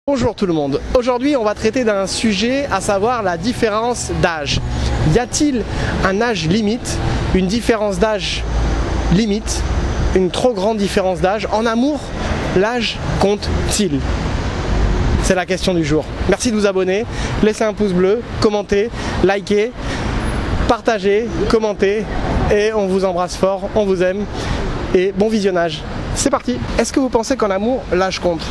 Bonjour tout le monde, aujourd'hui on va traiter d'un sujet, à savoir la différence d'âge. Y a-t-il un âge limite, une différence d'âge limite, une trop grande différence d'âge? En amour, l'âge compte-t-il? C'est la question du jour. Merci de vous abonner, laissez un pouce bleu, commentez, likez, partagez, commentez et on vous embrasse fort, on vous aime et bon visionnage. C'est parti. Est-ce que vous pensez qu'en amour, l'âge compte?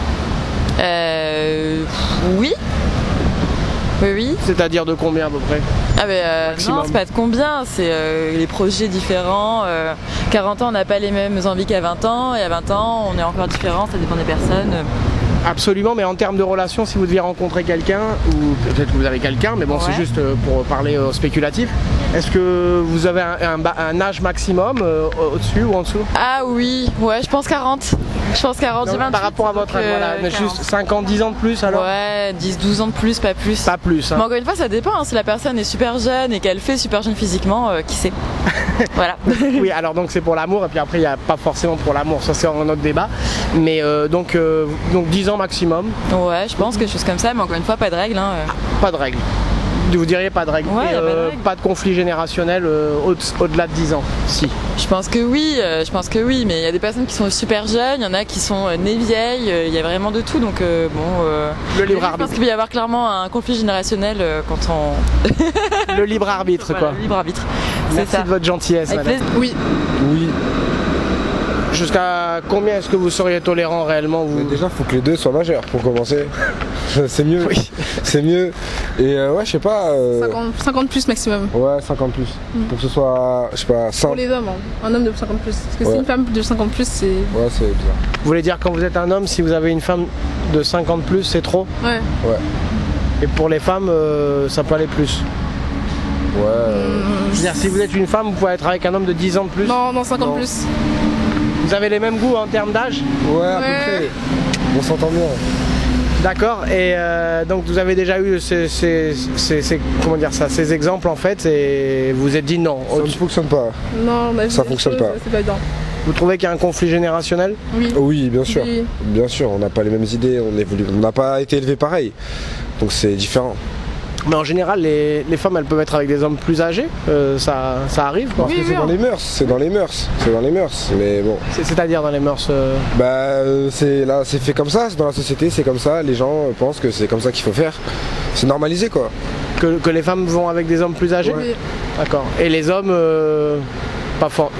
Oui. Oui. C'est-à-dire de combien à peu près? Non, c'est pas de combien, c'est les projets différents. 40 ans, on n'a pas les mêmes envies qu'à 20 ans, et à 20 ans, on est encore différent, ça dépend des personnes. Absolument, mais en termes de relation, si vous deviez rencontrer quelqu'un, ou peut-être que vous avez quelqu'un, mais bon, ouais. C'est juste pour parler spéculatif, est-ce que vous avez un âge maximum au-dessus ou en dessous? Ah oui, ouais, je pense 40. Je pense 40, j'ai 28. Par rapport à votre âge, voilà, mais juste 5 ans, 10 ans de plus alors? Ouais, 10, 12 ans de plus, pas plus. Pas plus. Hein. Mais encore une fois, ça dépend, hein. Si la personne est super jeune et qu'elle fait super jeune physiquement, qui sait? Voilà. Oui, alors donc c'est pour l'amour, et puis après il n'y a pas forcément pour l'amour, ça c'est un autre débat. Mais donc 10 ans maximum. Ouais, je pense quelque chose comme ça, mais encore une fois, pas de règle. Hein. Pas de règle. Vous diriez pas de règle. Ouais, et, pas de conflit générationnel au-delà de 10 ans? Si. Je pense que oui, mais il y a des personnes qui sont super jeunes, il y en a qui sont nées vieilles, il y a vraiment de tout, donc bon... le libre arbitre. Je pense qu'il va y avoir clairement un conflit générationnel quand on... Le libre arbitre, voilà, quoi. Le libre arbitre. Merci de votre gentillesse, madame. Oui. Oui. Jusqu'à combien est-ce que vous seriez tolérant réellement vous? Déjà, il faut que les deux soient majeurs pour commencer. C'est mieux. Oui. C'est mieux. Et ouais, je sais pas. 50 plus maximum. Ouais, 50 plus. Pour que ce soit, je sais pas, 100. Pour les hommes, hein. Un homme de 50 plus. Parce que ouais. Si une femme de 50 plus, c'est. Ouais, c'est bizarre. Vous voulez dire quand vous êtes un homme, si vous avez une femme de 50 plus, c'est trop? Ouais. Ouais. Et pour les femmes, ça peut aller plus? Ouais. C'est-à-dire, si vous êtes une femme, vous pouvez être avec un homme de 10 ans de plus? Non, 50 plus. Vous avez les mêmes goûts en termes d'âge? Ouais, à peu près. On s'entend bien. D'accord, et donc vous avez déjà eu comment dire ça, ces exemples en fait, et vous vous êtes dit non. Ça ne fonctionne pas. Non, ça fonctionne pas. C'est pas bien. Vous trouvez qu'il y a un conflit générationnel? Oui. Oui, bien sûr. Oui. Bien sûr, on n'a pas les mêmes idées, on n'a pas été élevés pareil. Donc c'est différent. Mais en général, les femmes, elles peuvent être avec des hommes plus âgés, ça arrive quoi. Parce que c'est dans les mœurs, c'est dans les mœurs, mais bon. C'est-à-dire dans les mœurs c'est fait comme ça, c'est dans la société, c'est comme ça, les gens pensent que c'est comme ça qu'il faut faire. C'est normalisé quoi. Que les femmes vont avec des hommes plus âgés? Ouais. D'accord. Et les hommes, pas fort.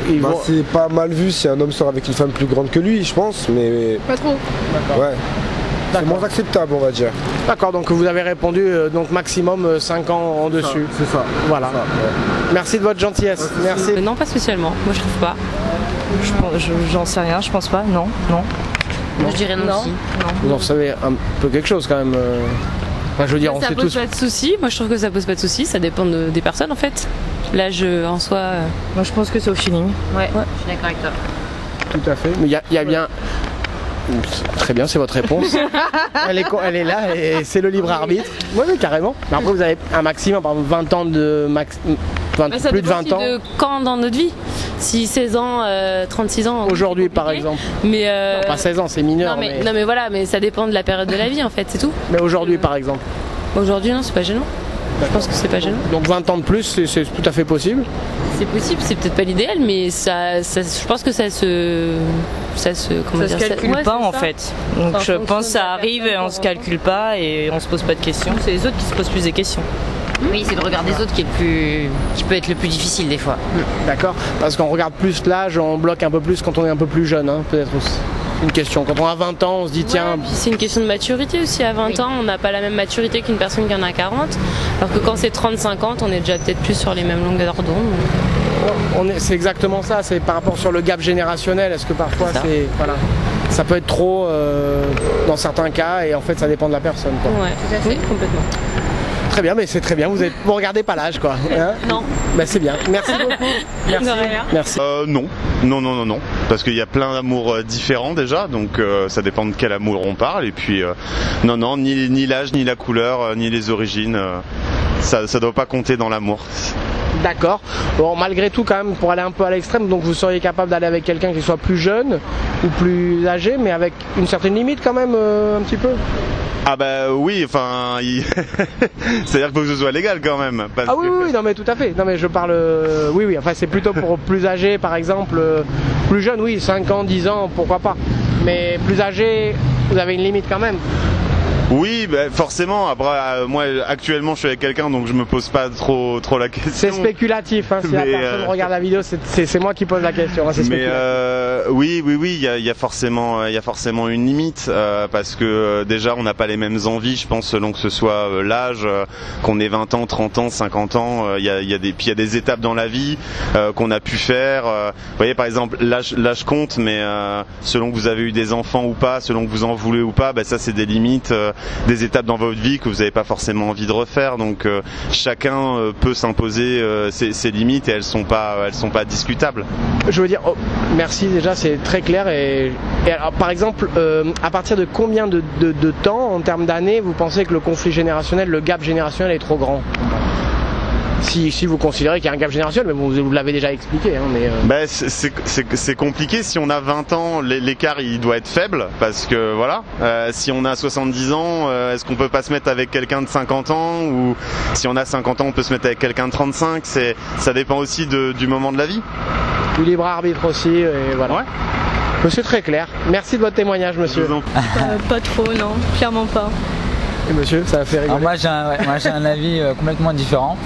C'est pas mal vu si un homme sort avec une femme plus grande que lui, je pense, mais... Pas trop. D'accord. Ouais. C'est moins acceptable, on va dire. D'accord, donc vous avez répondu donc maximum 5 ans en dessus. C'est ça. Voilà. Ça, ouais. Merci de votre gentillesse. Ouais, merci. Non, pas spécialement. Moi, je trouve pas. J'en sais rien, je pense pas. Non. Je dirais non. Aussi. Vous en savez un peu quelque chose quand même. Enfin, je veux dire, on ça sait pose tous. pas de soucis. Moi, je trouve que ça pose pas de soucis. Ça dépend des personnes en fait. L'âge en soi. Moi, je pense que c'est au feeling. Ouais. Je suis d'accord avec toi. Tout à fait. Mais il y a bien. Très bien, c'est votre réponse. elle est là et c'est le libre arbitre. Oui, carrément. Mais après, vous avez un maximum, par exemple 20 ans de plus de 20 ans. De quand dans notre vie? Si 16 ans, 36 ans. Aujourd'hui, par exemple. Mais non, pas 16 ans, c'est mineur. Non, mais voilà, mais ça dépend de la période de la vie en fait, c'est tout. Mais aujourd'hui, par exemple. Aujourd'hui, non, c'est pas gênant. Je pense que c'est pas gênant. Donc 20 ans de plus, c'est tout à fait possible? C'est possible, c'est peut-être pas l'idéal, mais je pense que ça se calcule pas en fait. Donc je pense que ça arrive et on se calcule pas et on se pose pas de questions. C'est les autres qui se posent plus des questions. Oui, c'est le regard des autres qui peut être le plus difficile des fois. D'accord, parce qu'on regarde plus l'âge, on bloque un peu plus quand on est un peu plus jeune, hein, peut-être aussi. Une question. Quand on a 20 ans, on se dit tiens... C'est une question de maturité aussi. À 20 ans, on n'a pas la même maturité qu'une personne qui en a 40. Alors que quand c'est 30-50, on est déjà peut-être plus sur les mêmes longueurs d'onde. C'est exactement ça. C'est par rapport sur le gap générationnel. Est-ce que parfois c'est... Voilà. Ça peut être trop dans certains cas et en fait ça dépend de la personne. Quoi. Ouais, tout à fait. Oui, complètement. Très bien, mais c'est très bien, vous regardez pas l'âge quoi. Hein? Non. Bah, c'est bien, merci beaucoup. Merci. Merci. Non, parce qu'il y a plein d'amours différents déjà, donc ça dépend de quel amour on parle, et puis non, ni l'âge, ni la couleur, ni les origines. ça doit pas compter dans l'amour. D'accord. Bon, malgré tout, quand même, pour aller un peu à l'extrême, donc vous seriez capable d'aller avec quelqu'un qui soit plus jeune ou plus âgé, mais avec une certaine limite quand même, un petit peu. Ah bah oui, enfin, c'est-à-dire qu'il faut que ce soit légal quand même. Ah oui, oui, non mais tout à fait. Non mais je parle, oui, enfin c'est plutôt pour plus âgé, par exemple, plus jeune, oui, 5 ans, 10 ans, pourquoi pas. Mais plus âgé, vous avez une limite quand même. Oui, bah forcément. Après, moi actuellement, je suis avec quelqu'un, donc je me pose pas trop la question. C'est spéculatif. Hein, si la personne regarde la vidéo, c'est moi qui pose la question. Hein, mais oui, il y a forcément une limite parce que déjà, on n'a pas les mêmes envies. Je pense selon que ce soit l'âge, qu'on ait 20 ans, 30 ans, 50 ans. Il y a des étapes dans la vie qu'on a pu faire. Vous voyez, par exemple, l'âge compte, mais selon que vous avez eu des enfants ou pas, selon que vous en voulez ou pas, bah, ça c'est des limites. Des étapes dans votre vie que vous n'avez pas forcément envie de refaire, donc chacun peut s'imposer ses limites et elles sont pas discutables. Je veux dire, merci déjà, c'est très clair et alors, par exemple, à partir de combien de temps en termes d'années vous pensez que le conflit générationnel, le gap générationnel est trop grand? Si vous considérez qu'il y a un gap générationnel, mais vous l'avez déjà expliqué. Hein, mais bah, c'est compliqué. Si on a 20 ans, l'écart il doit être faible parce que voilà. Si on a 70 ans, est-ce qu'on peut pas se mettre avec quelqu'un de 50 ans, ou si on a 50 ans, on peut se mettre avec quelqu'un de 35. Ça dépend aussi du moment de la vie. Du libre arbitre aussi, et voilà. Ouais. Monsieur, très clair. Merci de votre témoignage, monsieur. Pas trop, non, clairement pas. Et monsieur, ça a fait rigoler. Alors moi j'ai un avis complètement différent.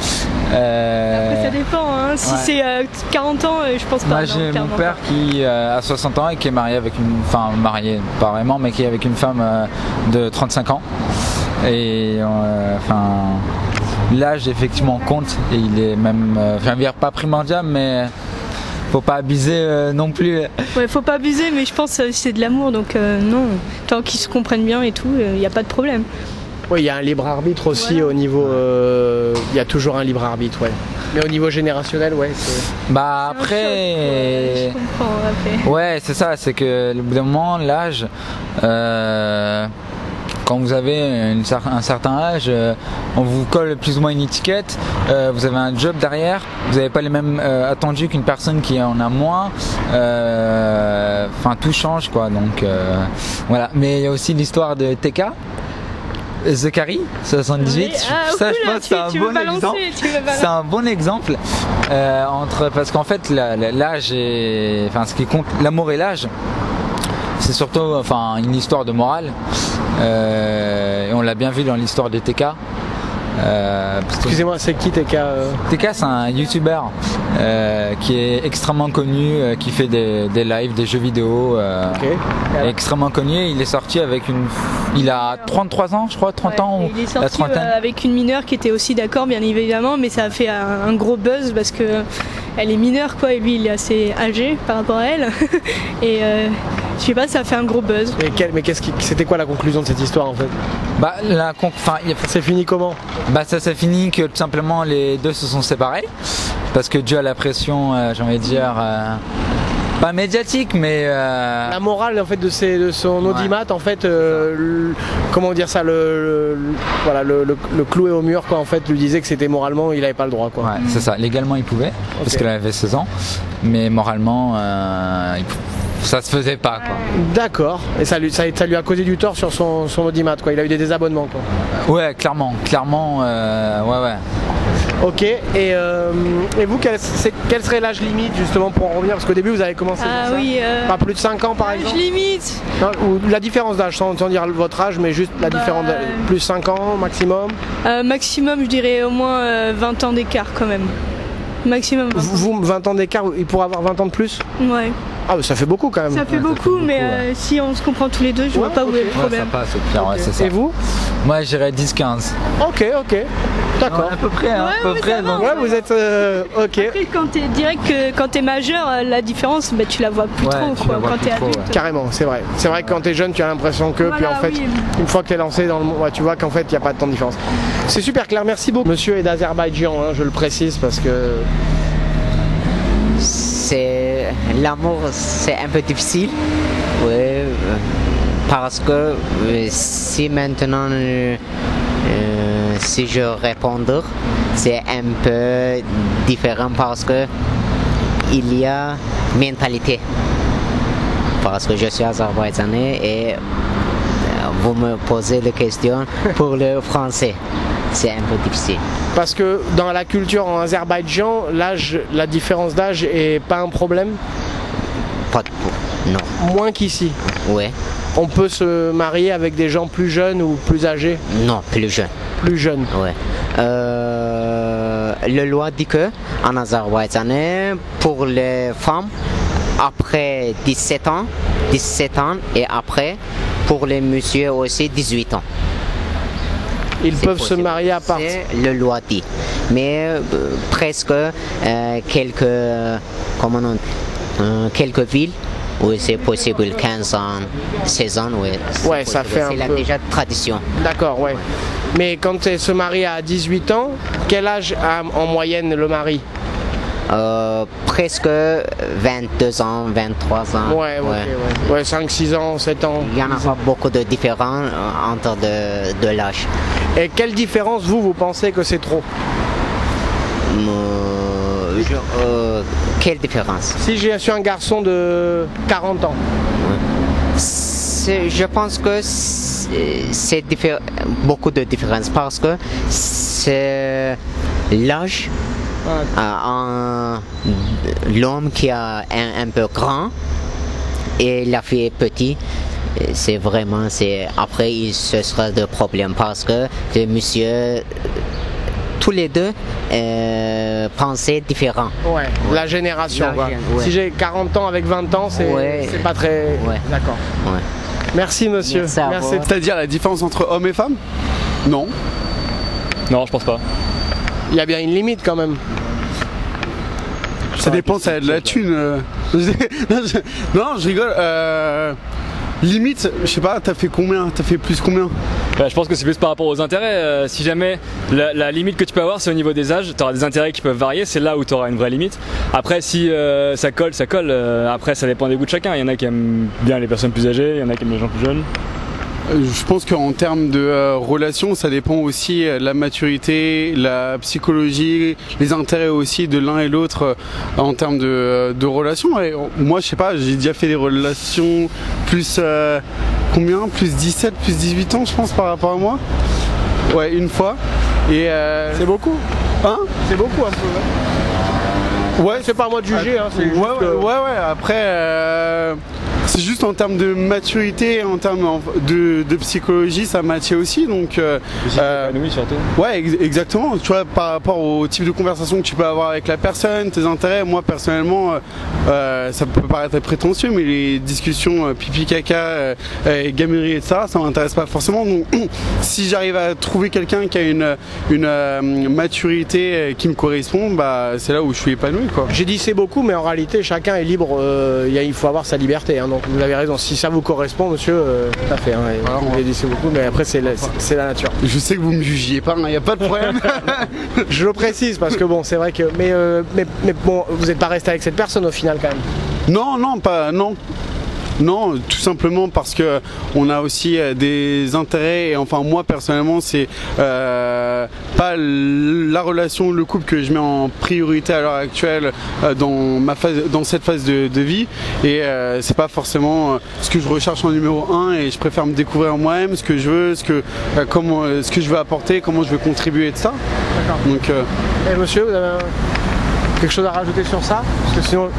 Après ça dépend, hein. Si c'est 40 ans, je pense pas. Moi j'ai mon père qui a 60 ans et qui est marié avec marié pas vraiment, mais qui est avec une femme de 35 ans. Et l'âge effectivement compte, et il est même, pas primordial, mais faut pas abuser non plus. Ouais, faut pas abuser, mais je pense que c'est de l'amour, donc non. Tant qu'ils se comprennent bien et tout, il n'y a pas de problème. Oui, il y a un libre arbitre aussi, voilà. Au niveau. Il y a toujours un libre arbitre, ouais. Mais au niveau générationnel, ouais. Bah après. Je comprends, après. Ouais, c'est ça, c'est que au bout d'un moment, l'âge. Quand vous avez un certain âge, on vous colle plus ou moins une étiquette, vous avez un job derrière, vous n'avez pas les mêmes attendus qu'une personne qui en a moins, tout change quoi, donc voilà. Mais il y a aussi l'histoire de TK, Zachary, 78, oui. Ça je pense que c'est un bon exemple. C'est un bon exemple, parce qu'en fait l'âge est, ce qui compte, l'amour et l'âge, c'est surtout une histoire de morale. Et on l'a bien vu dans l'histoire des TK. Excusez-moi, c'est qui TK TK, c'est un YouTuber qui est extrêmement connu, qui fait des lives, des jeux vidéo. Extrêmement connu. Il est sorti avec il a 33 ans, je crois, 30 ans. Il est sorti avec une mineure qui était aussi d'accord, bien évidemment, mais ça a fait un gros buzz parce que elle est mineure, quoi, et lui il est assez âgé par rapport à elle. Et je sais pas, ça a fait un gros buzz. Mais c'était quoi la conclusion de cette histoire en fait? Bah, c'est fini comment? Bah, ça s'est fini que tout simplement les deux se sont séparés parce que dû à la pression, j'ai envie de dire, pas médiatique, mais la morale en fait de son audimat, en fait, comment dire ça, le clouer au mur, quoi, en fait, lui disait que c'était moralement, il avait pas le droit, quoi. Ouais, c'est ça. Légalement, il pouvait parce qu'elle avait 16 ans, mais moralement, ça se faisait pas, quoi. D'accord. Et ça lui a causé du tort sur son audimat, quoi. Il a eu des désabonnements, quoi. Ouais, clairement, ouais. Ok, et vous, quel serait l'âge limite justement pour en revenir? Parce qu'au début vous avez commencé pas plus de 5 ans par exemple? L'âge limite, non, ou la différence d'âge, sans dire votre âge, mais juste la différence d'âge. Plus 5 ans maximum? Maximum, je dirais au moins 20 ans d'écart quand même. Maximum 20 ans. Vous, 20 ans d'écart, il pourrait avoir 20 ans de plus? Ouais. Ah, ça fait beaucoup quand même. Ça fait beaucoup, mais si on se comprend tous les deux, je vois pas où est le problème. Ça passe, au pire, c'est ça. Et vous? Moi, j'irais 10-15. Ok. D'accord. À peu près, hein, à peu près. Donc... Ouais, vous êtes ok. Après, quand t'es majeur, la différence, tu la vois plus trop, quoi, quand t'es adulte. Ouais. Carrément, c'est vrai. C'est vrai que quand t'es jeune, tu as l'impression que, puis en fait, une fois que t'es lancé dans le monde, tu vois qu'en fait, il n'y a pas tant de différence. C'est super clair, merci beaucoup. Monsieur est d'Azerbaïdjan, hein, je le précise parce que... L'amour, c'est un peu difficile, parce que si maintenant si je réponds, c'est un peu différent parce que il y a mentalité. Parce que je suis azerbaïdjanais et vous me posez la question pour le français. C'est un peu difficile. Parce que dans la culture en Azerbaïdjan, la différence d'âge est pas un problème? Pas de tout, non. Moins qu'ici? Oui. On peut se marier avec des gens plus jeunes ou plus âgés? Non, plus jeunes. Plus jeunes? Oui. La loi dit que en Azerbaïdjan, pour les femmes, après 17 ans et après, pour les messieurs aussi 18 ans. Ils peuvent se marier à part. C'est la loi dit. Mais presque quelques villes où c'est possible 15 ans, 16 ans, oui. Ouais, ça fait un peu. C'est déjà tradition. D'accord, ouais. Mais quand elle se marie à 18 ans, quel âge a en moyenne le mari? Presque 22 ans, 23 ans. Ouais, 5-6 ans, 7 ans. Il y en a pas beaucoup de différences entre de l'âge. Et quelle différence vous pensez que c'est trop? Quelle différence? Si j'ai su un garçon de 40 ans. Je pense que c'est beaucoup de différence parce que c'est l'âge. L'homme qui est un peu grand et la fille est petite, c'est vraiment, après ce sera de problème parce que le monsieur, tous les deux pensaient différent. Ouais, la génération. Si j'ai 40 ans avec 20 ans, c'est pas très... D'accord. Ouais. Merci monsieur. Merci. C'est-à-dire la différence entre hommes et femmes? Non. Non, je pense pas. Il y a bien une limite quand même. Ça dépend, ça a de la thune. Non, je rigole. Limite, je sais pas, t'as fait combien? T'as fait plus combien? Bah, je pense que c'est plus par rapport aux intérêts. Si jamais la limite que tu peux avoir, c'est au niveau des âges, tu auras des intérêts qui peuvent varier, c'est là où tu auras une vraie limite. Après, si ça colle, ça colle. Après, ça dépend des goûts de chacun. Il y en a qui aiment bien les personnes plus âgées, il y en a qui aiment les gens plus jeunes. Je pense qu'en termes de relations, ça dépend aussi de la maturité, la psychologie, les intérêts aussi de l'un et l'autre en termes de relations. Et moi, je sais pas, j'ai déjà fait des relations plus combien? Plus 17, plus 18 ans, je pense, par rapport à moi. Ouais, une fois. Et c'est beaucoup. Hein? C'est beaucoup un peu. Ouais, c'est pas à moi de juger. Hein, ouais. Après. C'est juste en termes de maturité, en termes de psychologie, ça matchait aussi. Donc, épanoui surtout. Ouais, exactement. Tu vois, par rapport au type de conversation que tu peux avoir avec la personne, tes intérêts. Moi, personnellement, ça peut paraître prétentieux, mais les discussions pipi caca, gamerie et ça m'intéresse pas forcément. Donc, si j'arrive à trouver quelqu'un qui a une maturité qui me correspond, bah, c'est là où je suis épanoui, quoi. J'ai dit c'est beaucoup, mais en réalité, chacun est libre. Il faut avoir sa liberté. Hein. Donc vous avez raison, si ça vous correspond monsieur, tout à fait, hein, voilà, vous avez dit c'est beaucoup, mais après c'est la nature. Je sais que vous me jugiez pas, il n'y a pas de problème. Je le précise parce que bon, c'est vrai que, mais bon, vous n'êtes pas resté avec cette personne au final quand même? Non, tout simplement parce que on a aussi des intérêts et enfin moi personnellement c'est pas la relation, le couple que je mets en priorité à l'heure actuelle dans cette phase de vie et c'est pas forcément ce que je recherche en numéro 1 et je préfère me découvrir moi-même, ce que je veux, ce que je veux apporter, comment je veux contribuer de ça. D'accord. Donc, et monsieur, vous avez quelque chose à rajouter sur ça? Parce que sinon,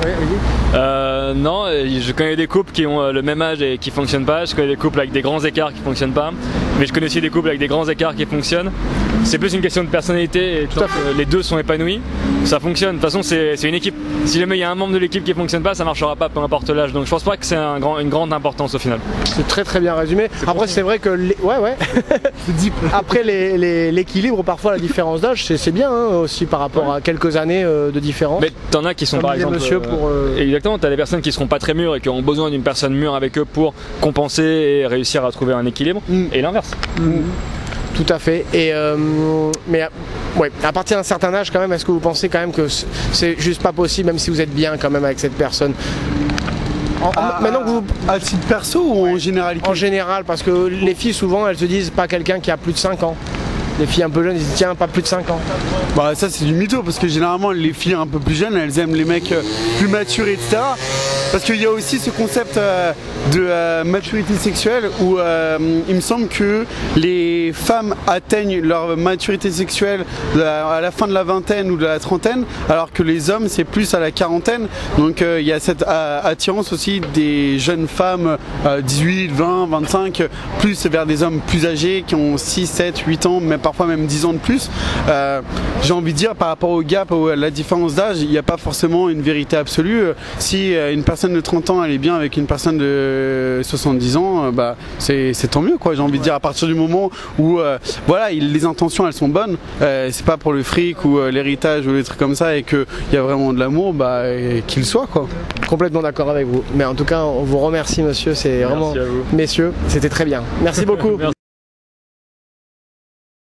non, je connais des couples qui ont le même âge et qui fonctionnent pas. Je connais des couples avec des grands écarts qui fonctionnent pas. Mais je connais aussi des couples avec des grands écarts qui fonctionnent. C'est plus une question de personnalité et tant que les deux sont épanouis, ça fonctionne. De toute façon, c'est une équipe. Si jamais il y a un membre de l'équipe qui fonctionne pas, ça marchera pas, peu importe l'âge. Donc je pense pas que c'est une grande importance au final. C'est très bien résumé. Après, c'est vrai que après l'équilibre, parfois la différence d'âge, c'est bien hein, aussi par rapport à quelques années de différence. Mais t'en as qui sont par exemple. Exactement, t'as des personnes qui seront pas très mûres et qui ont besoin d'une personne mûre avec eux pour compenser et réussir à trouver un équilibre. Et l'inverse. Tout à fait. Et mais ouais, à partir d'un certain âge quand même, est-ce que vous pensez quand même que c'est juste pas possible, même si vous êtes bien quand même avec cette personne? Maintenant que vous... À titre perso ou en généralité? En général, parce que les filles souvent elles se disent pas quelqu'un qui a plus de 5 ans. Les filles un peu jeunes, ils disent tiens, pas plus de 5 ans. Bah ça c'est du mytho parce que généralement les filles un peu plus jeunes, elles aiment les mecs plus matures, etc. Parce qu'il y a aussi ce concept de maturité sexuelle où il me semble que les femmes atteignent leur maturité sexuelle à la fin de la vingtaine ou de la trentaine, alors que les hommes c'est plus à la quarantaine. Donc il y a cette attirance aussi des jeunes femmes 18, 20, 25, plus vers des hommes plus âgés qui ont 6, 7, 8 ans, mais parfois même 10 ans de plus. J'ai envie de dire par rapport au gap ou à la différence d'âge, il n'y a pas forcément une vérité absolue. Si une personne de 30 ans elle est bien avec une personne de 70 ans, bah, c'est tant mieux quoi. J'ai envie de dire à partir du moment où voilà, les intentions elles sont bonnes, c'est pas pour le fric ou l'héritage ou des trucs comme ça et qu'il y a vraiment de l'amour, bah, qu'il soit quoi. Complètement d'accord avec vous. Mais en tout cas, on vous remercie monsieur, c'est vraiment... Messieurs, c'était très bien. Merci beaucoup. Merci.